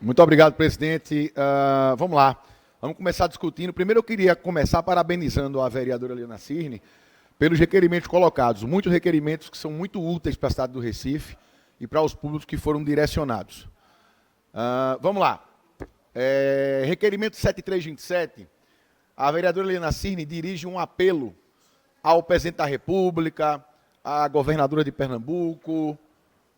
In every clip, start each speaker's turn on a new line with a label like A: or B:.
A: Muito obrigado, presidente. Vamos lá. Vamos começar discutindo. Primeiro eu queria começar parabenizando a vereadora Liana Cirne pelos requerimentos colocados. Muitos requerimentos que são muito úteis para a cidade do Recife e para os públicos que foram direcionados. Vamos lá. Requerimento 7327. A vereadora Liana Cirne dirige um apelo ao presidente da República, à governadora de Pernambuco,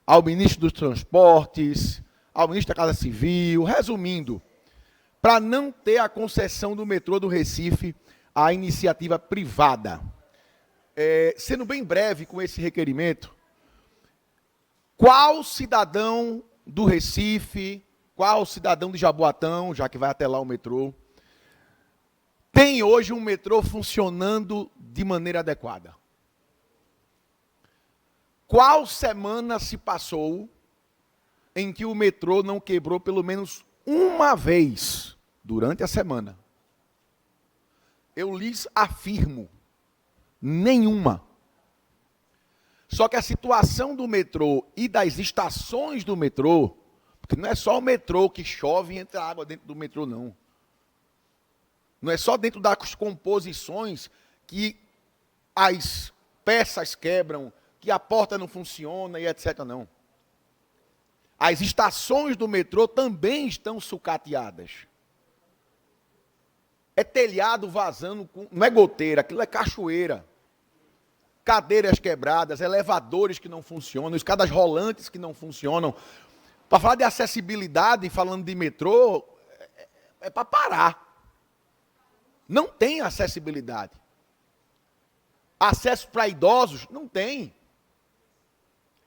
A: ao ministro dos Transportes, ao ministro da Casa Civil, resumindo, para não ter a concessão do metrô do Recife à iniciativa privada. Sendo bem breve com esse requerimento, qual cidadão do Recife, qual cidadão de Jaboatão, já que vai até lá o metrô, tem hoje um metrô funcionando de maneira adequada? Qual semana se passou em que o metrô não quebrou pelo menos uma vez durante a semana? Eu lhes afirmo, nenhuma. Só que a situação do metrô e das estações do metrô, porque não é só o metrô que chove e entra água dentro do metrô, não. Não é só dentro das composições que as peças quebram, que a porta não funciona e etc. não. As estações do metrô também estão sucateadas. É telhado vazando, não é goteira, aquilo é cachoeira. Cadeiras quebradas, elevadores que não funcionam, escadas rolantes que não funcionam. Para falar de acessibilidade, falando de metrô, é para parar. Não tem acessibilidade. Acesso para idosos? Não tem.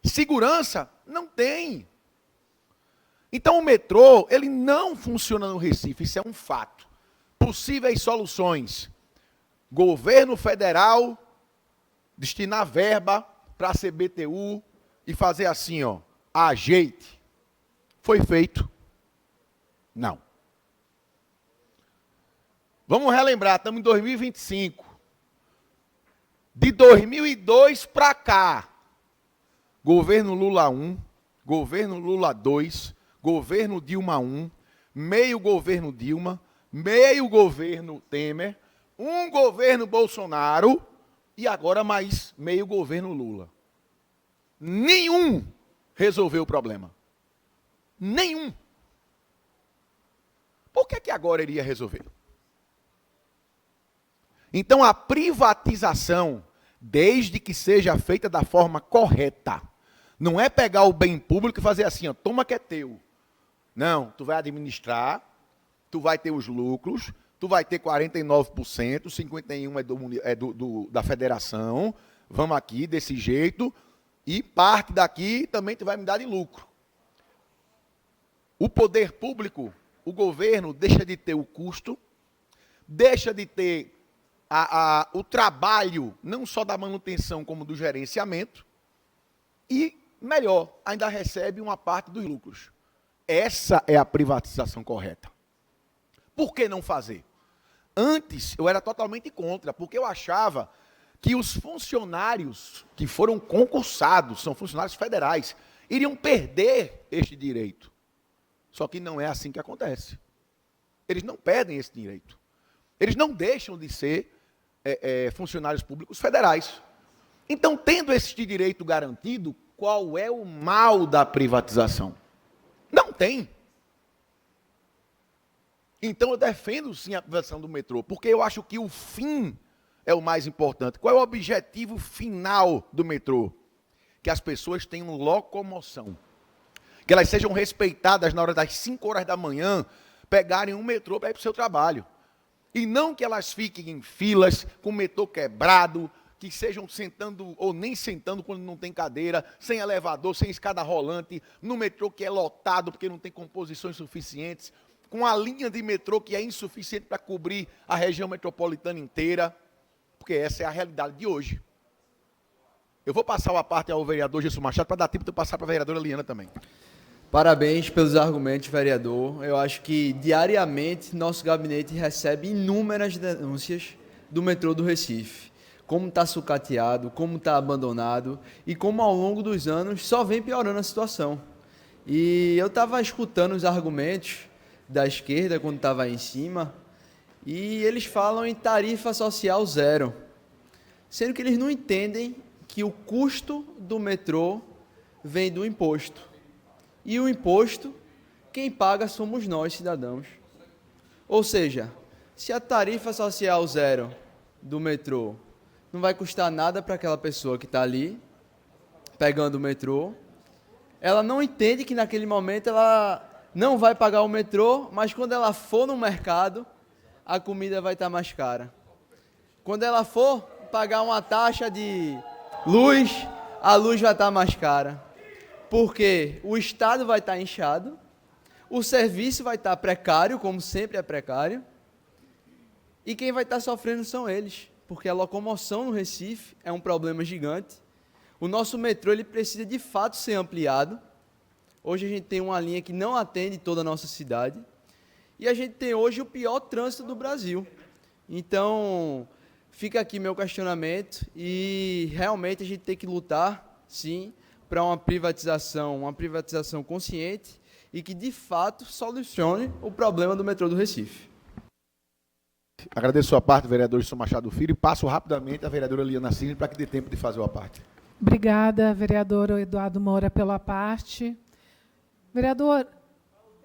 A: Segurança? Não tem. Então o metrô, ele não funciona no Recife, isso é um fato. Possíveis soluções. Governo federal destinar verba para a CBTU e fazer assim, ajeite. Foi feito? Não. Vamos relembrar, estamos em 2025. De 2002 para cá, governo Lula 1, governo Lula 2, governo Dilma 1, meio governo Dilma, meio governo Temer, um governo Bolsonaro e agora mais meio governo Lula. Nenhum resolveu o problema. Nenhum. Por que agora iria resolver? Então, a privatização, desde que seja feita da forma correta, não é pegar o bem público e fazer assim, toma que é teu. Não, tu vai administrar, tu vai ter os lucros, tu vai ter 49%, 51% da federação, vamos aqui desse jeito, e parte daqui também tu vai me dar de lucro. O poder público, o governo, deixa de ter o custo, deixa de ter o trabalho, não só da manutenção, como do gerenciamento, e, melhor, ainda recebe uma parte dos lucros. Essa é a privatização correta. Por que não fazer? Antes, eu era totalmente contra, porque eu achava que os funcionários que foram concursados, são funcionários federais, iriam perder este direito. Só que não é assim que acontece. Eles não perdem esse direito. Eles não deixam de ser funcionários públicos federais. Então, tendo este direito garantido, qual é o mal da privatização? Não tem. Então, eu defendo sim a privatização do metrô, porque eu acho que o fim é o mais importante. Qual é o objetivo final do metrô? Que as pessoas tenham locomoção. Que elas sejam respeitadas na hora das 5 horas da manhã, pegarem um metrô para ir para o seu trabalho. E não que elas fiquem em filas, com o metrô quebrado, que sejam sentando ou nem sentando quando não tem cadeira, sem elevador, sem escada rolante, no metrô que é lotado porque não tem composições suficientes, com a linha de metrô que é insuficiente para cobrir a região metropolitana inteira, porque essa é a realidade de hoje. Eu vou passar a parte ao vereador Gerson Machado para dar tempo de eu passar para a vereadora Liana também.
B: Parabéns pelos argumentos, vereador. Eu acho que diariamente nosso gabinete recebe inúmeras denúncias do metrô do Recife. Como está sucateado, como está abandonado e como ao longo dos anos só vem piorando a situação. E eu estava escutando os argumentos da esquerda quando estava aí em cima, e eles falam em tarifa social zero, sendo que eles não entendem que o custo do metrô vem do imposto. E o imposto, quem paga somos nós, cidadãos. Ou seja, se a tarifa social zero do metrô não vai custar nada para aquela pessoa que está ali, pegando o metrô, ela não entende que naquele momento ela não vai pagar o metrô, mas quando ela for no mercado, a comida vai estar mais cara. Quando ela for pagar uma taxa de luz, a luz vai estar mais cara. Porque o Estado vai estar inchado, o serviço vai estar precário, como sempre é precário, e quem vai estar sofrendo são eles, porque a locomoção no Recife é um problema gigante. O nosso metrô ele precisa de fato ser ampliado. Hoje a gente tem uma linha que não atende toda a nossa cidade, e a gente tem hoje o pior trânsito do Brasil. Então, fica aqui meu questionamento, e realmente a gente tem que lutar, sim, para uma privatização consciente e que, de fato, solucione o problema do metrô do Recife.
A: Agradeço a sua parte, vereador Gilson Machado Filho, e passo rapidamente a vereadora Liana Cine para que dê tempo de fazer a parte.
C: Obrigada, vereador Eduardo Moura, pela parte. Vereador,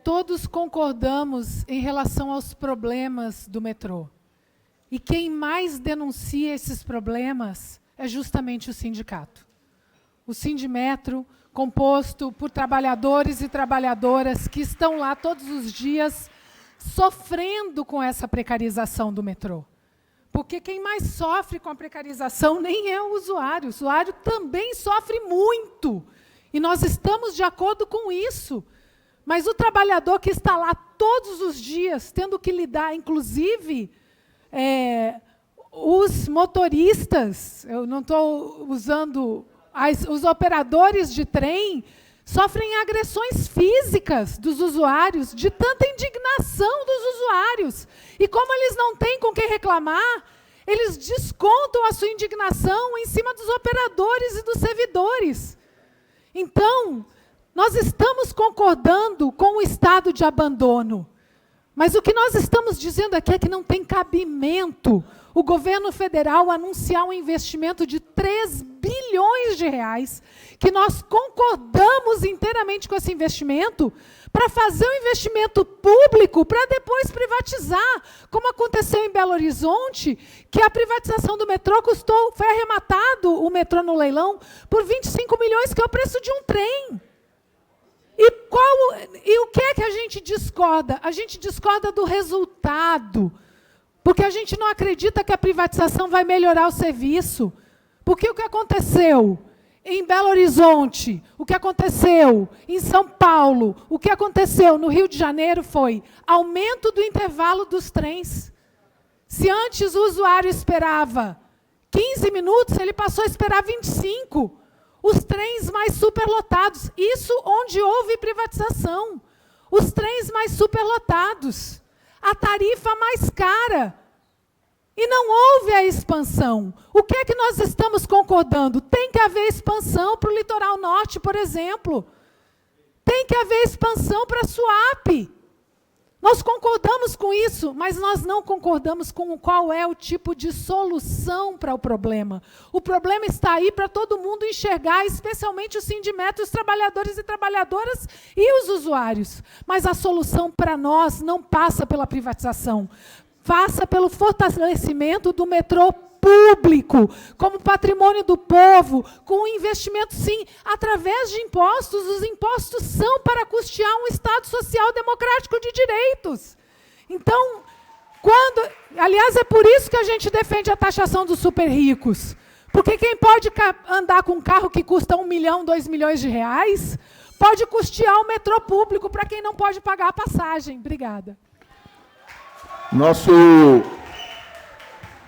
C: todos concordamos em relação aos problemas do metrô. E quem mais denuncia esses problemas é justamente o sindicato. O Sindimetro, composto por trabalhadores e trabalhadoras que estão lá todos os dias sofrendo com essa precarização do metrô. Porque quem mais sofre com a precarização nem é o usuário também sofre muito. E nós estamos de acordo com isso. Mas o trabalhador que está lá todos os dias, tendo que lidar, inclusive, os motoristas, eu não estou usando... os operadores de trem sofrem agressões físicas dos usuários, de tanta indignação dos usuários. E como eles não têm com quem reclamar, eles descontam a sua indignação em cima dos operadores e dos servidores. Então, nós estamos concordando com o estado de abandono. Mas o que nós estamos dizendo aqui é que não tem cabimento o governo federal anunciar um investimento de 3 bilhões de reais, que nós concordamos inteiramente com esse investimento, para fazer um investimento público para depois privatizar, como aconteceu em Belo Horizonte, que a privatização do metrô foi arrematado o metrô no leilão por 25 milhões, que é o preço de um trem. E o que é que a gente discorda? A gente discorda do resultado, porque a gente não acredita que a privatização vai melhorar o serviço. Porque o que aconteceu em Belo Horizonte, o que aconteceu em São Paulo, o que aconteceu no Rio de Janeiro foi aumento do intervalo dos trens. Se antes o usuário esperava 15 minutos, ele passou a esperar 25. Os trens mais superlotados, isso onde houve privatização. Os trens mais superlotados, a tarifa mais cara. E não houve a expansão. O que é que nós estamos concordando? Tem que haver expansão para o litoral norte, por exemplo. Tem que haver expansão para a Suape. Nós concordamos com isso, mas nós não concordamos com qual é o tipo de solução para o problema. O problema está aí para todo mundo enxergar, especialmente o Sindimetro, os trabalhadores e trabalhadoras e os usuários. Mas a solução para nós não passa pela privatização. Passa pelo fortalecimento do metrô público, como patrimônio do povo, com investimento, sim, através de impostos. Os impostos são para custear um Estado social democrático de direitos. Então, aliás, é por isso que a gente defende a taxação dos super ricos. Porque quem pode andar com um carro que custa 1 milhão, 2 milhões de reais, pode custear o metrô público para quem não pode pagar a passagem. Obrigada.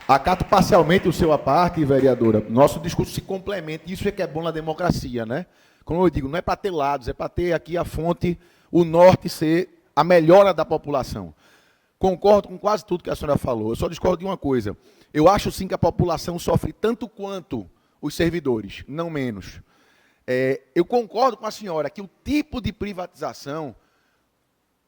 A: Acato parcialmente o seu à parte, vereadora. Nosso discurso se complementa, isso é que é bom na democracia, né? Como eu digo, não é para ter lados, é para ter aqui a fonte, o norte ser a melhora da população. Concordo com quase tudo que a senhora falou, eu só discordo de uma coisa. Eu acho sim que a população sofre tanto quanto os servidores, não menos. Eu concordo com a senhora que o tipo de privatização,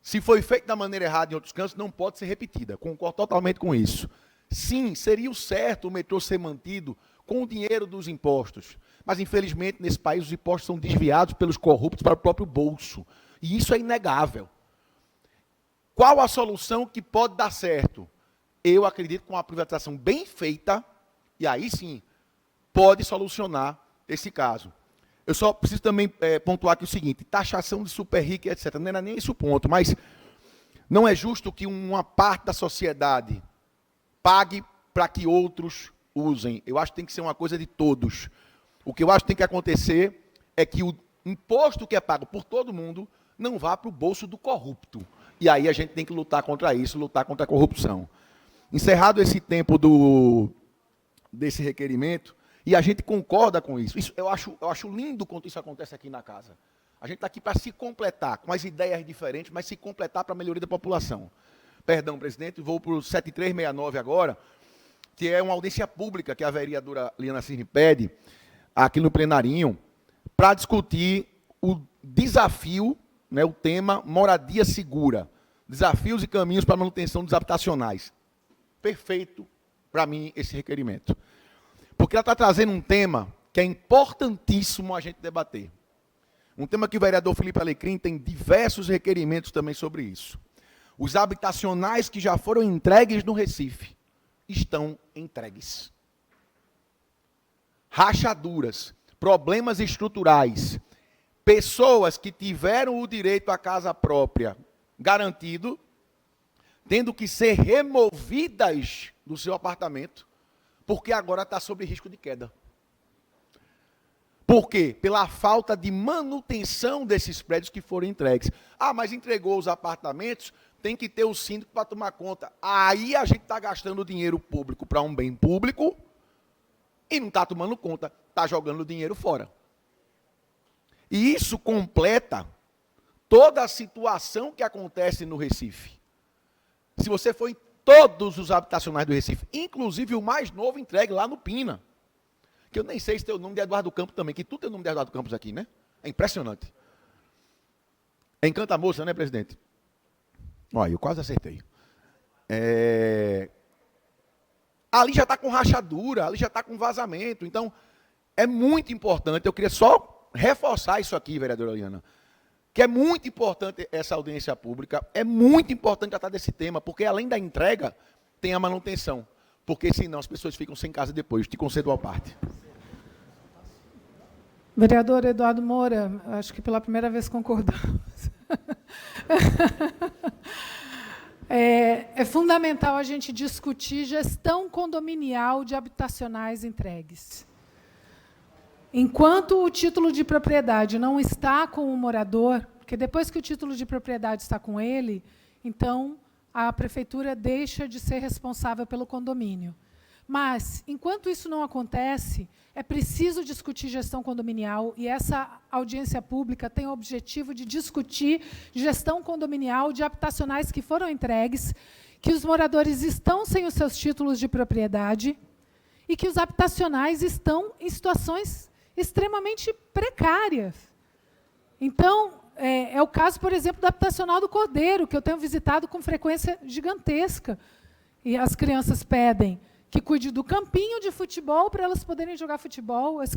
A: se foi feito da maneira errada em outros cantos, não pode ser repetida. Concordo totalmente com isso. Sim, seria o certo o metrô ser mantido com o dinheiro dos impostos. Mas, infelizmente, nesse país, os impostos são desviados pelos corruptos para o próprio bolso. E isso é inegável. Qual a solução que pode dar certo? Eu acredito que com uma privatização bem feita, e aí sim, pode solucionar esse caso. Eu só preciso também pontuar aqui o seguinte, taxação de super rico, etc. Não era nem esse o ponto, mas não é justo que uma parte da sociedade pague para que outros usem. Eu acho que tem que ser uma coisa de todos. O que eu acho que tem que acontecer é que o imposto que é pago por todo mundo não vá para o bolso do corrupto. E aí a gente tem que lutar contra isso, lutar contra a corrupção. Encerrado esse tempo desse requerimento, e a gente concorda com isso. Eu acho lindo quando isso acontece aqui na casa. A gente está aqui para se completar, com as ideias diferentes, mas se completar para a melhoria da população. Perdão, presidente, vou para o 7369 agora, que é uma audiência pública que a vereadora Liana Cirne pede, aqui no plenarinho, para discutir o desafio, né, o tema moradia segura, desafios e caminhos para a manutenção dos habitacionais. Perfeito para mim esse requerimento. Porque ela está trazendo um tema que é importantíssimo a gente debater. Um tema que o vereador Felipe Alecrim tem diversos requerimentos também sobre isso. Os habitacionais que já foram entregues no Recife estão entregues. Rachaduras, problemas estruturais, pessoas que tiveram o direito à casa própria garantido, tendo que ser removidas do seu apartamento, porque agora está sob risco de queda. Por quê? Pela falta de manutenção desses prédios que foram entregues. Ah, mas entregou os apartamentos, tem que ter o síndico para tomar conta. Aí a gente está gastando dinheiro público para um bem público e não está tomando conta, está jogando o dinheiro fora. E isso completa toda a situação que acontece no Recife. Se você for em todos os habitacionais do Recife, inclusive o mais novo entregue lá no Pina, que eu nem sei se tem o nome de Eduardo Campos também, que tudo tem o nome de Eduardo Campos aqui, né? É impressionante. É Encanta Moça, né, presidente? Olha, eu quase acertei. Ali já está com rachadura, ali já está com vazamento. Então, é muito importante, eu queria só reforçar isso aqui, vereadora Liana, que é muito importante essa audiência pública, é muito importante tratar desse tema, porque além da entrega, tem a manutenção. Porque senão as pessoas ficam sem casa depois. Te concedo a parte.
C: Vereador Eduardo Moura, acho que pela primeira vez concordamos. É fundamental a gente discutir gestão condominial de habitacionais entregues. Enquanto o título de propriedade não está com o morador, porque depois que o título de propriedade está com ele, então a prefeitura deixa de ser responsável pelo condomínio. Mas, enquanto isso não acontece, é preciso discutir gestão condominial, e essa audiência pública tem o objetivo de discutir gestão condominial de habitacionais que foram entregues, que os moradores estão sem os seus títulos de propriedade e que os habitacionais estão em situações extremamente precárias. Então, é o caso, por exemplo, do habitacional do Cordeiro, que eu tenho visitado com frequência gigantesca. E as crianças pedem que cuide do campinho de futebol para elas poderem jogar futebol. As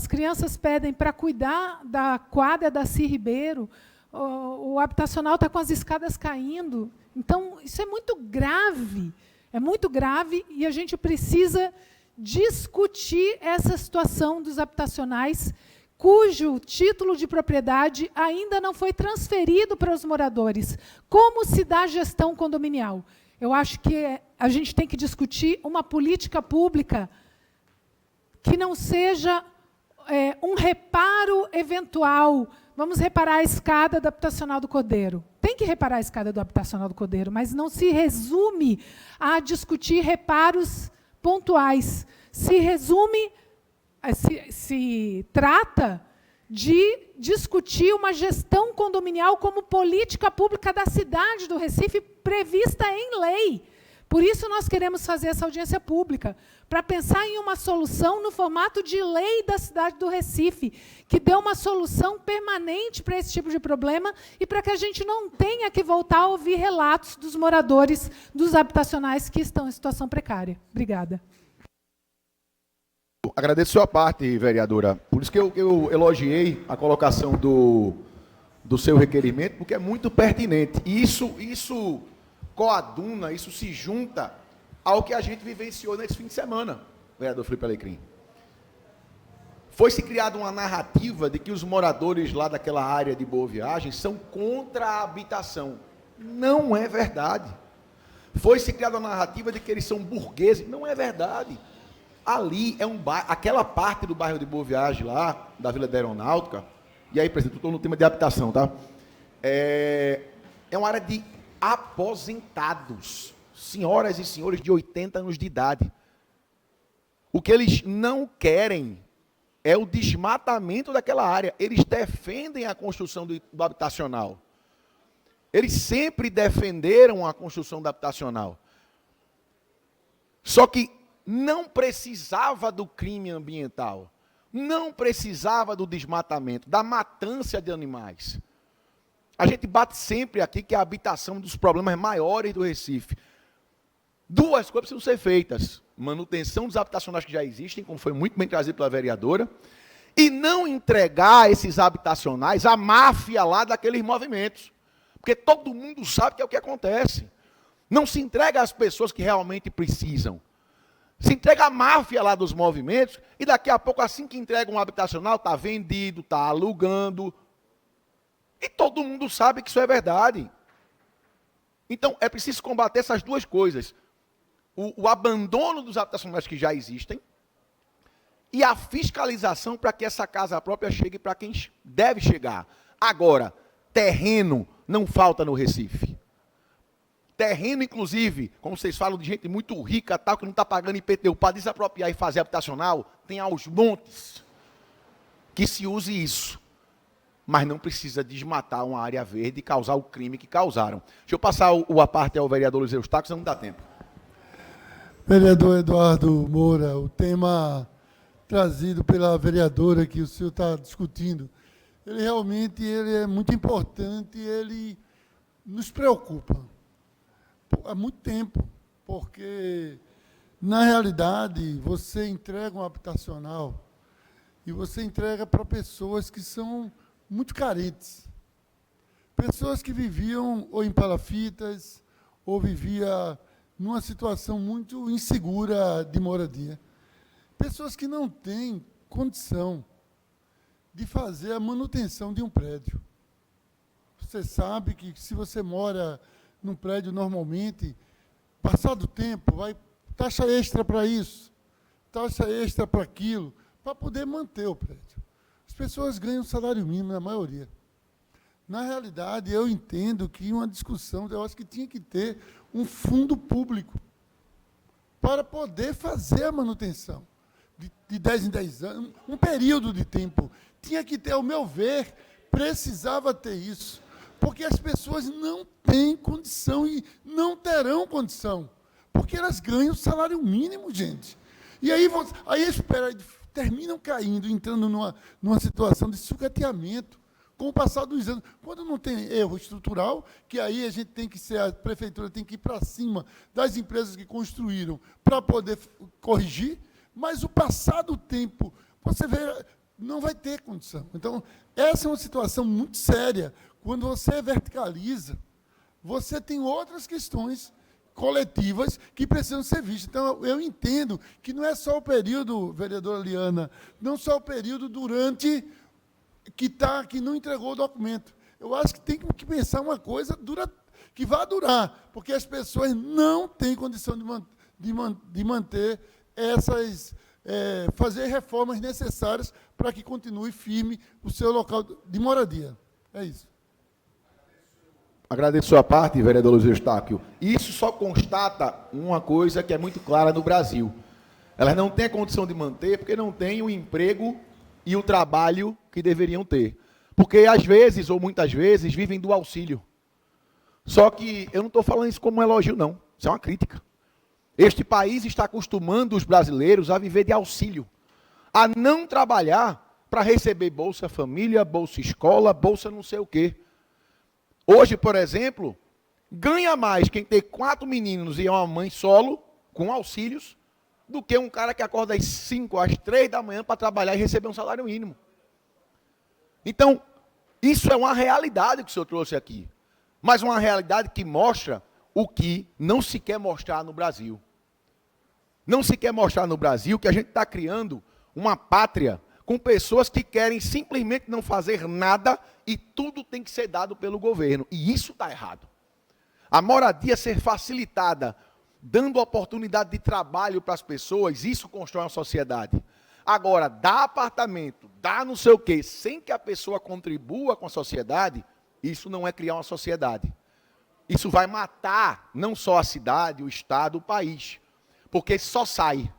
C: crianças pedem para cuidar da quadra da Ci Ribeiro. O habitacional está com as escadas caindo. Então, isso é muito grave. É muito grave e a gente precisa discutir essa situação dos habitacionais cujo título de propriedade ainda não foi transferido para os moradores. Como se dá a gestão condominial? Eu acho que a gente tem que discutir uma política pública que não seja um reparo eventual. Vamos reparar a escada do habitacional do Cordeiro. Tem que reparar a escada do habitacional do Cordeiro, mas não se resume a discutir reparos pontuais. Se trata de discutir uma gestão condominial como política pública da cidade do Recife, prevista em lei, Por isso nós queremos fazer essa audiência pública, para pensar em uma solução no formato de lei da cidade do Recife, que dê uma solução permanente para esse tipo de problema e para que a gente não tenha que voltar a ouvir relatos dos moradores dos habitacionais que estão em situação precária. Obrigada.
A: Agradeço a sua parte, vereadora. Por isso que eu elogiei a colocação do seu requerimento, porque é muito pertinente. E isso coaduna, isso se junta ao que a gente vivenciou nesse fim de semana, vereador Felipe Alecrim. Foi-se criada uma narrativa de que os moradores lá daquela área de Boa Viagem são contra a habitação. Não é verdade. Foi-se criada uma narrativa de que eles são burgueses. Não é verdade. Ali é um bairro, aquela parte do bairro de Boa Viagem lá, da Vila da Aeronáutica, e aí, presidente, eu estou no tema de habitação, tá? É uma área de aposentados, senhoras e senhores de 80 anos de idade. O que eles não querem é o desmatamento daquela área. Eles defendem a construção do habitacional. Eles sempre defenderam a construção do habitacional. Só que não precisava do crime ambiental. Não precisava do desmatamento, da matança de animais. A gente bate sempre aqui que a habitação é um dos problemas maiores do Recife. Duas coisas precisam ser feitas. Manutenção dos habitacionais que já existem, como foi muito bem trazido pela vereadora, e não entregar esses habitacionais à máfia lá daqueles movimentos. Porque todo mundo sabe que é o que acontece. Não se entrega às pessoas que realmente precisam. Se entrega a máfia lá dos movimentos, e daqui a pouco, assim que entrega um habitacional, está vendido, está alugando. E todo mundo sabe que isso é verdade. Então, é preciso combater essas duas coisas. O abandono dos habitacionais que já existem e a fiscalização para que essa casa própria chegue para quem deve chegar. Agora, terreno não falta no Recife. Terreno, inclusive, como vocês falam de gente muito rica, tal, que não está pagando IPTU para desapropriar e fazer habitacional, tem aos montes que se use isso. Mas não precisa desmatar uma área verde e causar o crime que causaram. Deixa eu passar a parte ao vereador Luiz Eustáquio, senão não dá tempo.
D: Vereador Eduardo Moura, o tema trazido pela vereadora que o senhor está discutindo, ele realmente é muito importante, ele nos preocupa há muito tempo, porque, na realidade, você entrega um habitacional e você entrega para pessoas que são muito carentes. Pessoas que viviam ou em palafitas, ou viviam numa situação muito insegura de moradia. Pessoas que não têm condição de fazer a manutenção de um prédio. Você sabe que se você mora num prédio normalmente, passado o tempo, vai taxa extra para isso, taxa extra para aquilo, para poder manter o prédio. As pessoas ganham salário mínimo, na maioria. Na realidade, eu entendo que uma discussão, eu acho que tinha que ter um fundo público para poder fazer a manutenção de 10 em 10 anos, um período de tempo. Tinha que ter, ao meu ver, precisava ter isso, porque as pessoas não têm condição e não terão condição, porque elas ganham salário mínimo, gente. E aí terminam caindo, entrando numa situação de sucateamento, com o passar dos anos. Quando não tem erro estrutural, que aí a prefeitura tem que ir para cima das empresas que construíram para poder corrigir, mas o passar do tempo, você vê, não vai ter condição. Então, essa é uma situação muito séria. Quando você verticaliza, você tem outras questões coletivas que precisam ser vistas. Então, eu entendo que não é só o período, vereadora Liana, não só o período durante que não entregou o documento. Eu acho que tem que pensar uma coisa que vai durar, porque as pessoas não têm condição de manter essas, fazer reformas necessárias para que continue firme o seu local de moradia. É isso.
A: Agradeço a sua parte, vereador Luiz Eustáquio. Isso só constata uma coisa que é muito clara no Brasil. Elas não têm a condição de manter porque não têm o emprego e o trabalho que deveriam ter. Porque, às vezes, ou muitas vezes, vivem do auxílio. Só que eu não estou falando isso como um elogio, não. Isso é uma crítica. Este país está acostumando os brasileiros a viver de auxílio, a não trabalhar para receber Bolsa Família, Bolsa Escola, Bolsa não sei o quê. Hoje, por exemplo, ganha mais quem tem 4 meninos e é uma mãe solo, com auxílios, do que um cara que acorda às 5, às 3 da manhã para trabalhar e receber um salário mínimo. Então, isso é uma realidade que o senhor trouxe aqui. Mas uma realidade que mostra o que não se quer mostrar no Brasil. Não se quer mostrar no Brasil que a gente está criando uma pátria com pessoas que querem simplesmente não fazer nada e tudo tem que ser dado pelo governo. E isso está errado. A moradia ser facilitada, dando oportunidade de trabalho para as pessoas, isso constrói uma sociedade. Agora, dar apartamento, dar não sei o quê, sem que a pessoa contribua com a sociedade, isso não é criar uma sociedade. Isso vai matar não só a cidade, o estado, o país. Porque só sai.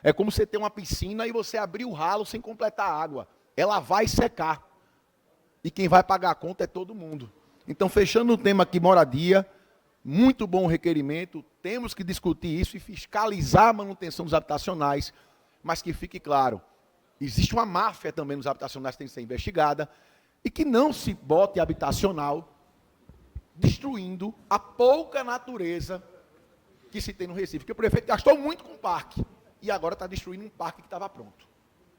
A: É como você ter uma piscina e você abrir o ralo sem completar a água. Ela vai secar. E quem vai pagar a conta é todo mundo. Então, fechando o tema aqui, moradia, muito bom o requerimento, temos que discutir isso e fiscalizar a manutenção dos habitacionais, mas que fique claro, existe uma máfia também nos habitacionais que tem que ser investigada, e que não se bote habitacional destruindo a pouca natureza que se tem no Recife, porque o prefeito gastou muito com o parque, e agora está destruindo um parque que estava pronto.